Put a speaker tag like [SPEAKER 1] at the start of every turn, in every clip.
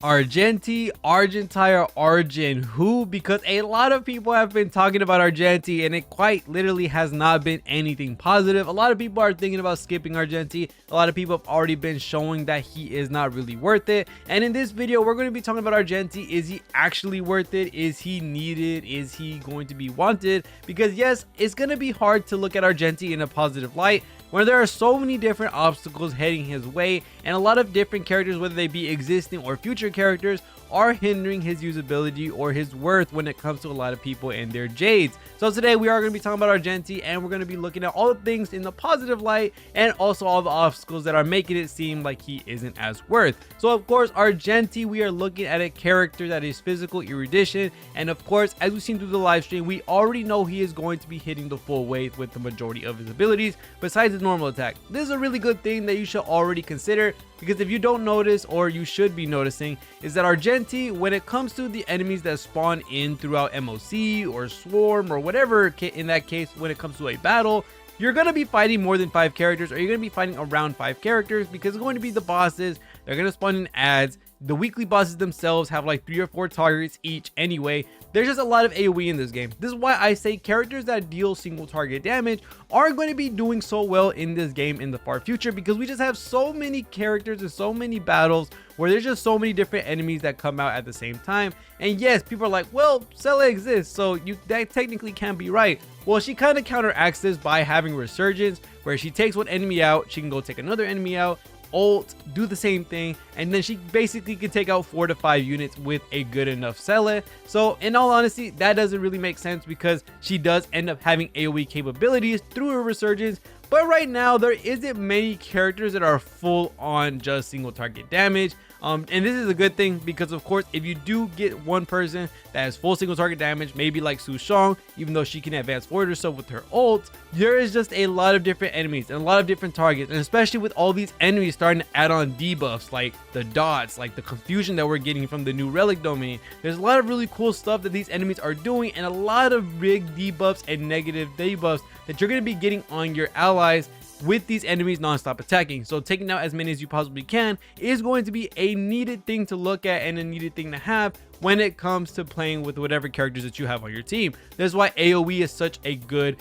[SPEAKER 1] Argenti, Argentire, REHOO, because a lot of people have been talking about Argenti and it quite literally has not been anything positive. A lot of people are thinking about skipping Argenti. A lot of people have already been showing that he is not really worth it. And in this video, we're going to be talking about Argenti. Is he actually worth it? Is he needed? Is he going to be wanted? Because yes, it's going to be hard to look at Argenti in a positive light where there are so many different obstacles heading his way, and a lot of different characters, whether they be existing or future characters, are hindering his usability or his worth when it comes to a lot of people and their jades. So today we are going to be talking about Argenti, and we're going to be looking at all the things in the positive light and also all the obstacles that are making it seem like he isn't as worth. So of course, Argenti, we are looking at a character that is physical erudition, and of course, as we've seen through the live stream, we already know he is going to be hitting the full weight with the majority of his abilities besides his normal attack. This is a really good thing that you should already consider, because if you don't notice, or you should be noticing, is that Argenti, when it comes to the enemies that spawn in throughout MOC or Swarm or whatever, in that case, when it comes to a battle, you're going to be fighting more than 5 characters, or you're going to be fighting around 5 characters, because it's going to be the bosses. They're going to spawn in ads. The weekly bosses themselves have like 3 or 4 targets each anyway. There's just a lot of AoE in this game. This is why I say characters that deal single target damage are going to be doing so well in this game in the far future, because we just have so many characters and so many battles where there's just so many different enemies that come out at the same time. And yes, people are like, well, Sela exists, so that technically can be right. Well, she kind of counteracts this by having Resurgence, where she takes one enemy out, she can go take another enemy out, ult, do the same thing, and then she basically can take out 4 to 5 units with a good enough Sela. So in all honesty, that doesn't really make sense, because she does end up having AoE capabilities through her Resurgence. But right now, there isn't many characters that are full on just single target damage. And this is a good thing, because of course, if you do get one person that has full single target damage, maybe like Su Shang, even though she can advance forward herself with her ult, there is just a lot of different enemies and a lot of different targets. And especially with all these enemies starting to add on debuffs, like the dots, like the confusion that we're getting from the new relic domain, there's a lot of really cool stuff that these enemies are doing, and a lot of big debuffs and negative debuffs that you're going to be getting on your allies with these enemies non-stop attacking. So taking out as many as you possibly can is going to be a needed thing to look at and a needed thing to have when it comes to playing with whatever characters that you have on your team. That's why AoE is such a good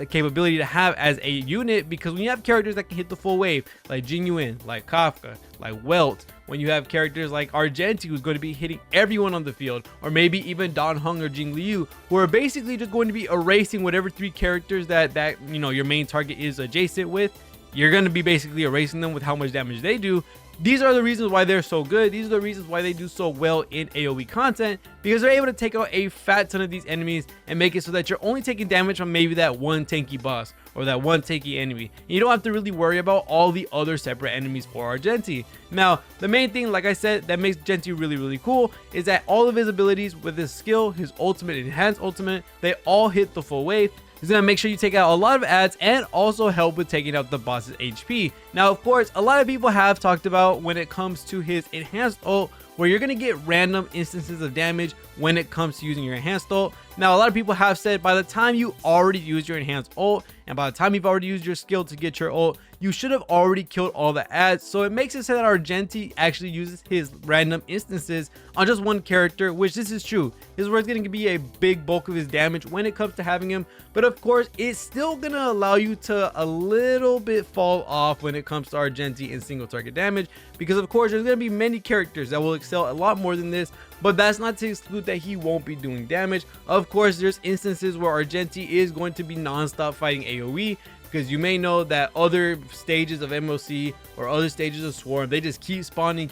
[SPEAKER 1] capability to have as a unit, because when you have characters that can hit the full wave, like Jinyuan, like Kafka, like Welt, when you have characters like Argenti, who's going to be hitting everyone on the field, or maybe even Dan Heng or Jing Liu, who are basically just going to be erasing whatever 3 characters that you know your main target is adjacent with. You're going to be basically erasing them with how much damage they do. These are the reasons why they're so good. These are the reasons why they do so well in AoE content, because they're able to take out a fat ton of these enemies and make it so that you're only taking damage from maybe that one tanky boss or that one tanky enemy. And you don't have to really worry about all the other separate enemies for Argenti. Now, the main thing, like I said, that makes Argenti really cool is that all of his abilities with his skill, his ultimate, enhanced ultimate, they all hit the full wave. It's going to make sure you take out a lot of ads and also help with taking out the boss's HP. Now, of course, a lot of people have talked about when it comes to his enhanced ult, where you're going to get random instances of damage when it comes to using your enhanced ult. Now, a lot of people have said by the time you already use your enhanced ult, and by the time you've already used your skill to get your ult, you should have already killed all the ads. So it makes it so that Argenti actually uses his random instances on just one character, which this is true. This is where it's going to be a big bulk of his damage when it comes to having him. But of course, it's still going to allow you to a little bit fall off when it comes to Argenti in single target damage, because of course, there's going to be many characters that will excel a lot more than this. But that's not to exclude that he won't be doing damage. Of course, there's instances where Argenti is going to be non-stop fighting AoE, because you may know that other stages of MOC or other stages of Swarm, they just keep spawning,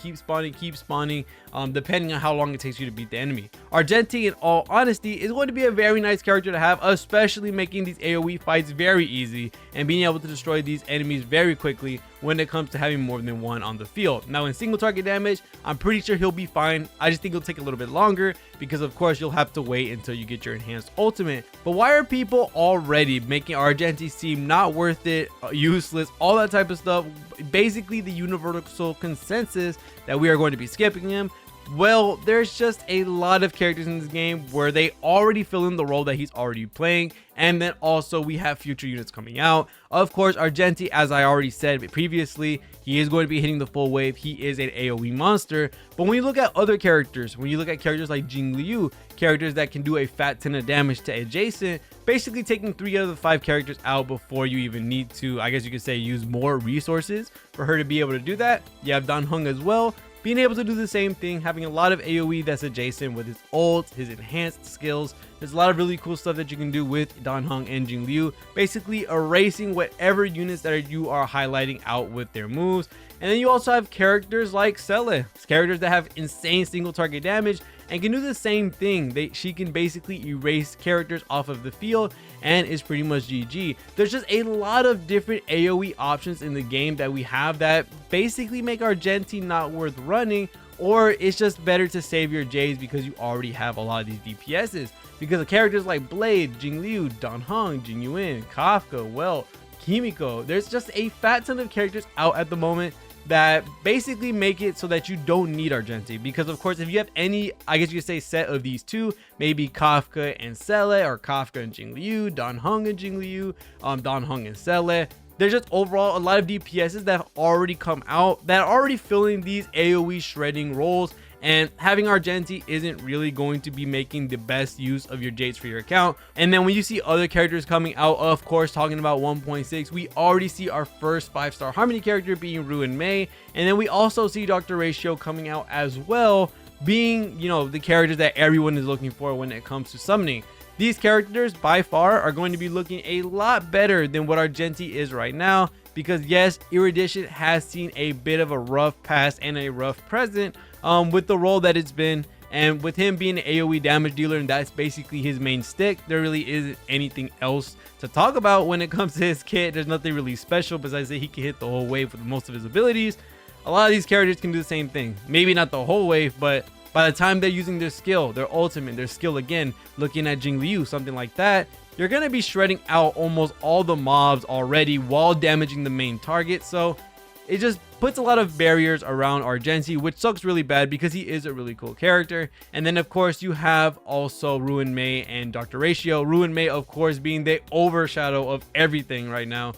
[SPEAKER 1] depending on how long it takes you to beat the enemy. Argenti, in all honesty, is going to be a very nice character to have, especially making these AoE fights very easy and being able to destroy these enemies very quickly when it comes to having more than one on the field. Now, in single target damage, I'm pretty sure he'll be fine. I just think it'll take a little bit longer, because of course you'll have to wait until you get your enhanced ultimate. But why are people already making Argenti seem not worth it, useless, all that type of stuff? Basically, the universal consensus that we are going to be skipping him Well, there's just a lot of characters in this game where they already fill in the role that he's already playing, and then also we have future units coming out. Of course, Argenti, as I already said previously, he is going to be hitting the full wave. He is an AoE monster. But when you look at other characters, when you look at characters like Jing Liu, characters that can do a fat ton of damage to adjacent, basically taking 3 out of the 5 characters out before you even need to, I guess you could say, use more resources for her to be able to do that. You have Dan Heng as well, being able to do the same thing, having a lot of AoE that's adjacent with his ult, his enhanced skills. There's a lot of really cool stuff that you can do with Dan Heng and Jing Liu, basically erasing whatever units that you are highlighting out with their moves. And then you also have characters like Selle, characters that have insane single target damage and can do the same thing. She can basically erase characters off of the field and is pretty much GG. There's just a lot of different AoE options in the game that we have that basically make Argenti not worth running, or it's just better to save your jades because you already have a lot of these DPSs. Because of characters like Blade, Jing Liu, Dan Heng, Jing Yuan, Kafka, well, Kimiko, there's just a fat ton of characters out at the moment that basically make it so that you don't need Argenti. Because of course, if you have any, I guess you could say, set of these two, maybe Kafka and Selle, or Kafka and Jing Liu, Dan Heng and Jing Liu, Dan Heng and Selle, there's just overall a lot of DPSs that have already come out that are already filling these AoE shredding roles, and having Argenti isn't really going to be making the best use of your jades for your account. And then when you see other characters coming out, of course, talking about 1.6, we already see our first 5-star Harmony character being Ruan Mei, and then we also see R.EHO coming out as well, being, you know, the characters that everyone is looking for when it comes to summoning. These characters by far are going to be looking a lot better than what Argenti is right now, because yes, Erudition has seen a bit of a rough past and a rough present with the role that it's been, and with him being an AoE damage dealer, and that's basically his main stick. There really isn't anything else to talk about when it comes to his kit. There's nothing really special besides that he can hit the whole wave with most of his abilities. A lot of these characters can do the same thing, maybe not the whole wave, but by the time they're using their skill, their ultimate, their skill again, looking at Jing Liu, something like that, you're going to be shredding out almost all the mobs already while damaging the main target. So it just puts a lot of barriers around Argenti, which sucks really bad because he is a really cool character. And then of course you have also Ruan Mei and R.EHO. Ruan Mei, of course, being the overshadow of everything right now,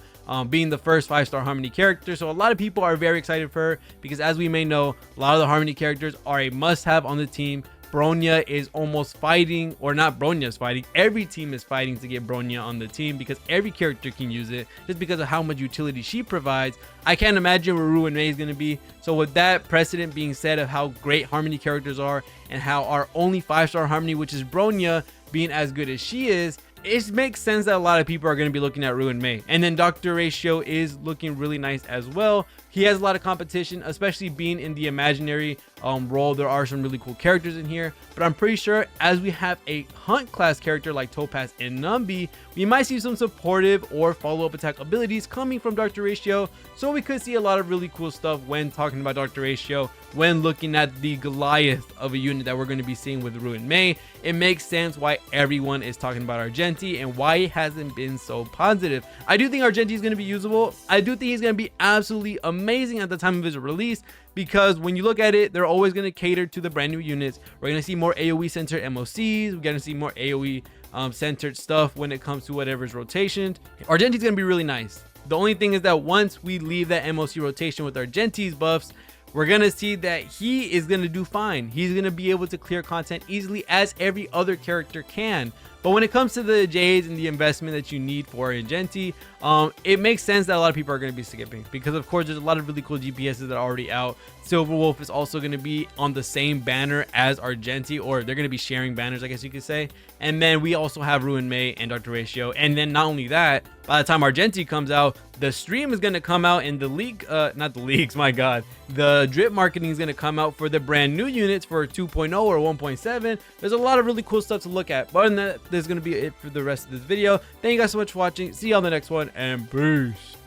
[SPEAKER 1] being the first 5-star Harmony character. So a lot of people are very excited for her because, as we may know, a lot of the Harmony characters are a must-have on the team. Bronya is almost fighting, or not Bronya is fighting, every team is fighting to get Bronya on the team because every character can use it just because of how much utility she provides. I can't imagine where Ruan Mei is going to be. So with that precedent being said of how great Harmony characters are and how our only 5-star Harmony, which is Bronya, being as good as she is, it makes sense that a lot of people are going to be looking at Ruan Mei. And then R.EHO is looking really nice as well. He has a lot of competition, especially being in the imaginary role. There are some really cool characters in here, but I'm pretty sure as we have a hunt class character like Topaz and Numbi, we might see some supportive or follow-up attack abilities coming from R.EHO. So we could see a lot of really cool stuff when talking about R.EHO, when looking at the Goliath of a unit that we're going to be seeing with Ruan Mei. It makes sense why everyone is talking about Argenti and why it hasn't been so positive. I do think Argenti is going to be usable. I do think he's going to be absolutely amazing at the time of his release, because when you look at it, they're always going to cater to the brand new units. We're going to see more AoE centered MOCs. We're going to see more AoE centered stuff when it comes to whatever's rotationed. Argenti's going to be really nice. The only thing is that once we leave that MOC rotation with Argenti's buffs, we're going to see that he is going to do fine. He's going to be able to clear content easily as every other character can. But when it comes to the jades and the investment that you need for Argenti, it makes sense that a lot of people are going to be skipping, because of course there's a lot of really cool DPSs that are already out. Silverwolf is also going to be on the same banner as Argenti, or they're going to be sharing banners, I guess you could say. And then we also have Ruan Mei and R.EHO. And then not only that, by the time Argenti comes out, the stream is going to come out in the league, not the leagues, my god, the drip marketing is going to come out for the brand new units for 2.0 or 1.7. There's a lot of really cool stuff to look at. But other than that, this is going to be it for the rest of this video. Thank you guys so much for watching. See you on the next one, and peace.